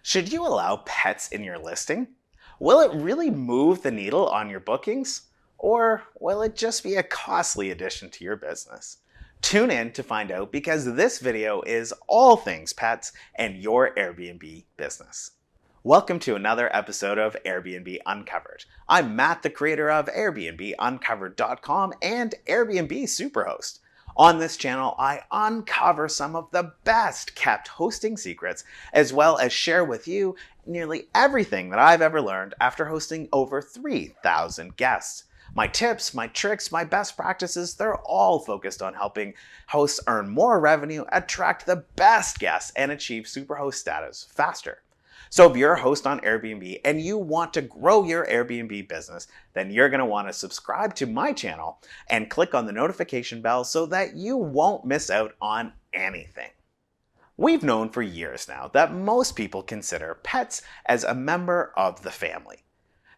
Should you allow pets in your listing? Will it really move the needle on your bookings? Or will it just be a costly addition to your business? Tune in to find out because this video is all things pets and your Airbnb business. Welcome to another episode of Airbnb Uncovered. I'm Matt, the creator of Airbnbuncovered.com and Airbnb Superhost. On this channel, I uncover some of the best kept hosting secrets, as well as share with you nearly everything that I've ever learned after hosting over 3,000 guests. My tips, my tricks, my best practices, they're all focused on helping hosts earn more revenue, attract the best guests, and achieve Superhost status faster. So if you're a host on Airbnb and you want to grow your Airbnb business, then you're going to want to subscribe to my channel and click on the notification bell so that you won't miss out on anything. We've known for years now that most people consider pets as a member of the family.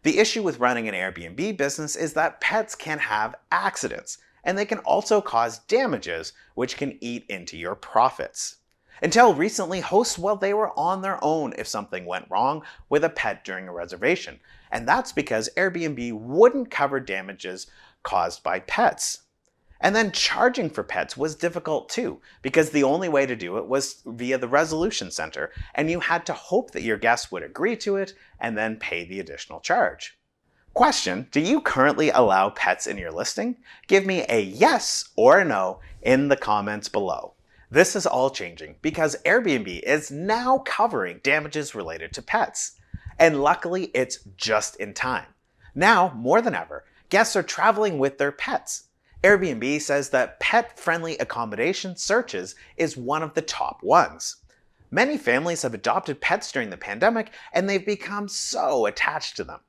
The issue with running an Airbnb business is that pets can have accidents, and they can also cause damages which can eat into your profits. Until recently, hosts, well, they were on their own if something went wrong with a pet during a reservation. And that's because Airbnb wouldn't cover damages caused by pets. And then charging for pets was difficult too, because the only way to do it was via the resolution center, and you had to hope that your guests would agree to it and then pay the additional charge. Question: do you currently allow pets in your listing? Give me a yes or a no in the comments below. This is all changing because Airbnb is now covering damages related to pets. And luckily, it's just in time. Now, more than ever, guests are traveling with their pets. Airbnb says that pet-friendly accommodation searches is one of the top ones. Many families have adopted pets during the pandemic, and they've become so attached to them.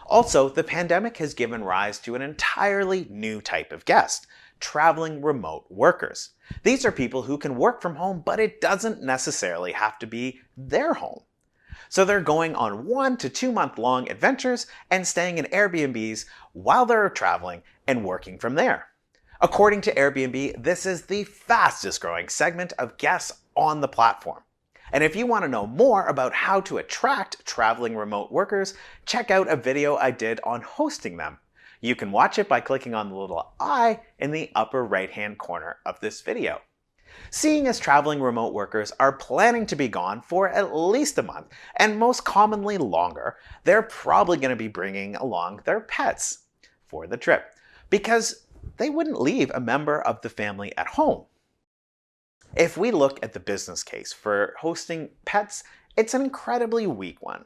Also, the pandemic has given rise to an entirely new type of guest: traveling remote workers. These are people who can work from home, but it doesn't necessarily have to be their home. So they're going on 1 to 2 month long adventures and staying in Airbnbs while they're traveling and working from there. According to Airbnb, this is the fastest growing segment of guests on the platform. And if you want to know more about how to attract traveling remote workers, check out a video I did on hosting them. You can watch it by clicking on the little I in the upper right-hand corner of this video. Seeing as traveling remote workers are planning to be gone for at least a month, and most commonly longer, they're probably going to be bringing along their pets for the trip, because they wouldn't leave a member of the family at home. If we look at the business case for hosting pets, it's an incredibly weak one,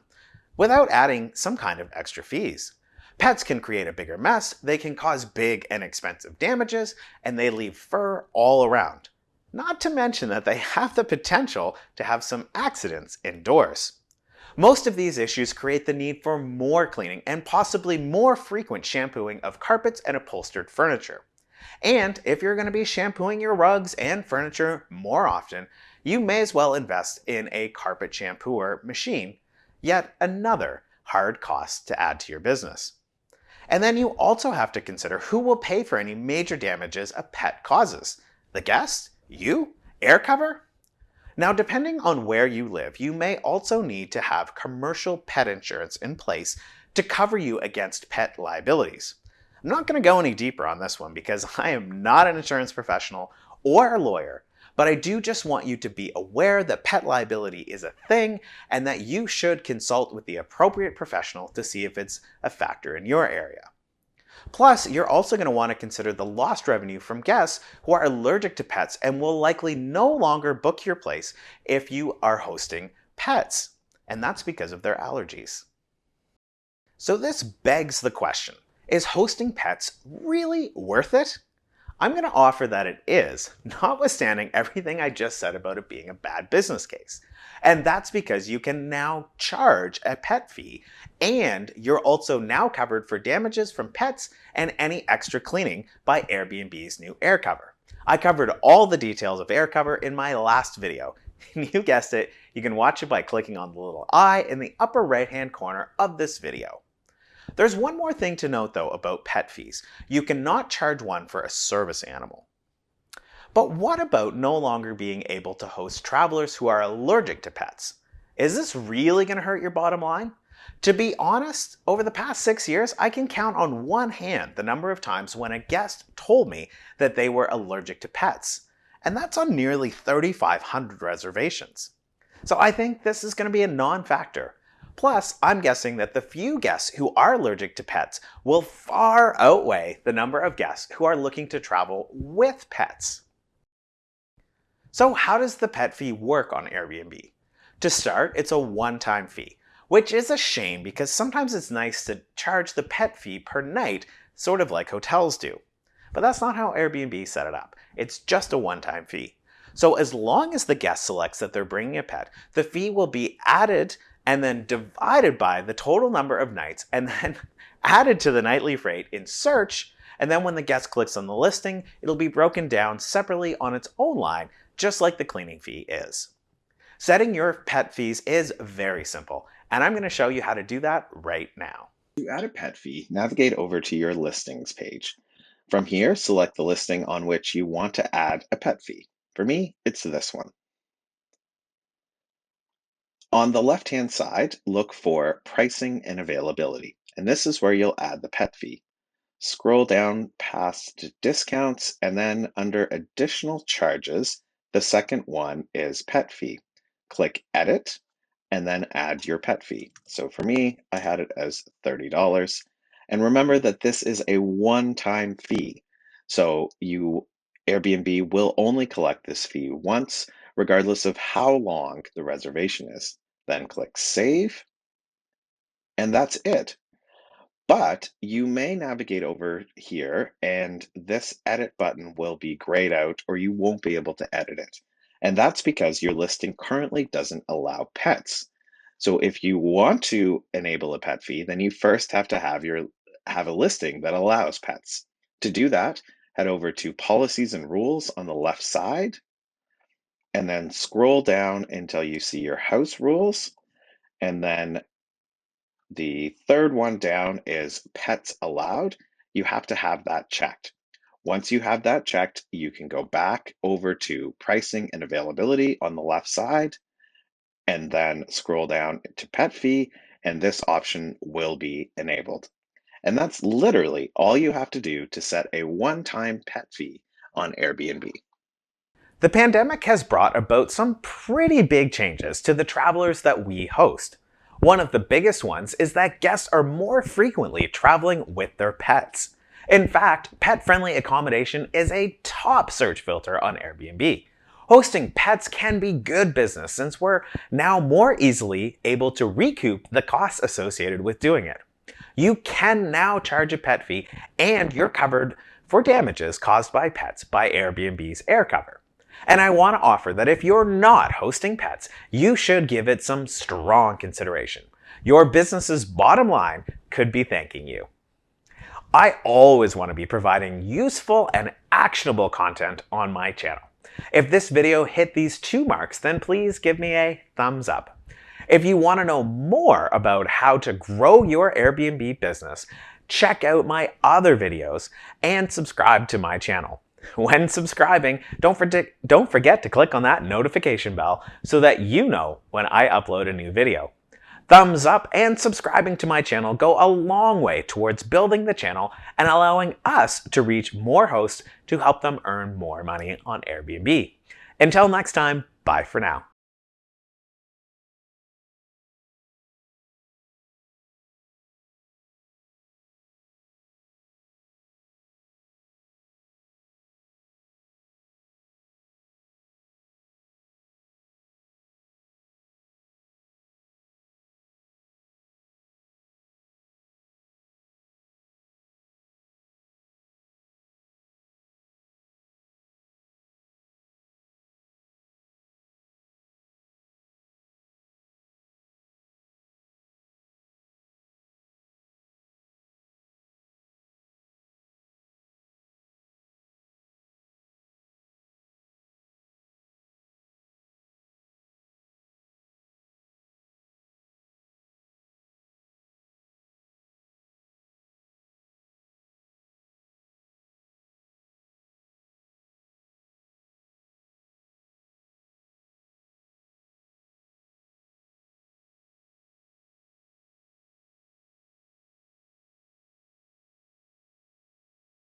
without adding some kind of extra fees. Pets can create a bigger mess, they can cause big and expensive damages, and they leave fur all around. Not to mention that they have the potential to have some accidents indoors. Most of these issues create the need for more cleaning and possibly more frequent shampooing of carpets and upholstered furniture. And if you're going to be shampooing your rugs and furniture more often, you may as well invest in a carpet shampooer machine, yet another hard cost to add to your business. And then you also have to consider who will pay for any major damages a pet causes. The guest? You? Air cover? Now, depending on where you live, you may also need to have commercial pet insurance in place to cover you against pet liabilities. I'm not going to go any deeper on this one because I am not an insurance professional or a lawyer, but I do just want you to be aware that pet liability is a thing and that you should consult with the appropriate professional to see if it's a factor in your area. Plus, you're also going to want to consider the lost revenue from guests who are allergic to pets and will likely no longer book your place if you are hosting pets, and that's because of their allergies. So this begs the question: is hosting pets really worth it? I'm going to offer that it is, notwithstanding everything I just said about it being a bad business case. And that's because you can now charge a pet fee, and you're also now covered for damages from pets and any extra cleaning by Airbnb's new air cover. I covered all the details of air cover in my last video. You guessed it, you can watch it by clicking on the little I in the upper right-hand corner of this video. There's one more thing to note though about pet fees. You cannot charge one for a service animal. But what about no longer being able to host travelers who are allergic to pets? Is this really going to hurt your bottom line? To be honest, over the past 6 years, I can count on one hand the number of times when a guest told me that they were allergic to pets. And that's on nearly 3,500 reservations. So I think this is going to be a non-factor. Plus, I'm guessing that the few guests who are allergic to pets will far outweigh the number of guests who are looking to travel with pets. So how does the pet fee work on Airbnb? To start, it's a one-time fee, which is a shame because sometimes it's nice to charge the pet fee per night, sort of like hotels do. But that's not how Airbnb set it up. It's just a one-time fee. So as long as the guest selects that they're bringing a pet, the fee will be added and then divided by the total number of nights and then added to the nightly rate in search. And then when the guest clicks on the listing, it'll be broken down separately on its own line, just like the cleaning fee is. Setting your pet fees is very simple, and I'm going to show you how to do that right now. To add a pet fee, navigate over to your listings page. From here, select the listing on which you want to add a pet fee. For me, it's this one. On the left-hand side, look for pricing and availability, and this is where you'll add the pet fee. Scroll down past discounts, and then under additional charges, the second one is pet fee. Click edit, and then add your pet fee. So for me, I had it as $30. And remember that this is a one-time fee. So Airbnb will only collect this fee once, regardless of how long the reservation is. Then click save, and that's it. But you may navigate over here and this edit button will be grayed out or you won't be able to edit it. And that's because your listing currently doesn't allow pets. So if you want to enable a pet fee, then you first have to have a listing that allows pets. To do that, head over to policies and rules on the left side and then scroll down until you see your house rules, and then the third one down is pets allowed. You have to have that checked. Once you have that checked, you can go back over to pricing and availability on the left side and then scroll down to pet fee, and this option will be enabled. And that's literally all you have to do to set a one-time pet fee on Airbnb. The pandemic has brought about some pretty big changes to the travelers that we host. One of the biggest ones is that guests are more frequently traveling with their pets. In fact, pet-friendly accommodation is a top search filter on Airbnb. Hosting pets can be good business since we're now more easily able to recoup the costs associated with doing it. You can now charge a pet fee and you're covered for damages caused by pets by Airbnb's AirCover. And I want to offer that if you're not hosting pets, you should give it some strong consideration. Your business's bottom line could be thanking you. I always want to be providing useful and actionable content on my channel. If this video hit these 2 marks, then please give me a thumbs up. If you want to know more about how to grow your Airbnb business, check out my other videos and subscribe to my channel. When subscribing, don't forget to click on that notification bell so that you know when I upload a new video. Thumbs up and subscribing to my channel go a long way towards building the channel and allowing us to reach more hosts to help them earn more money on Airbnb. Until next time, bye for now.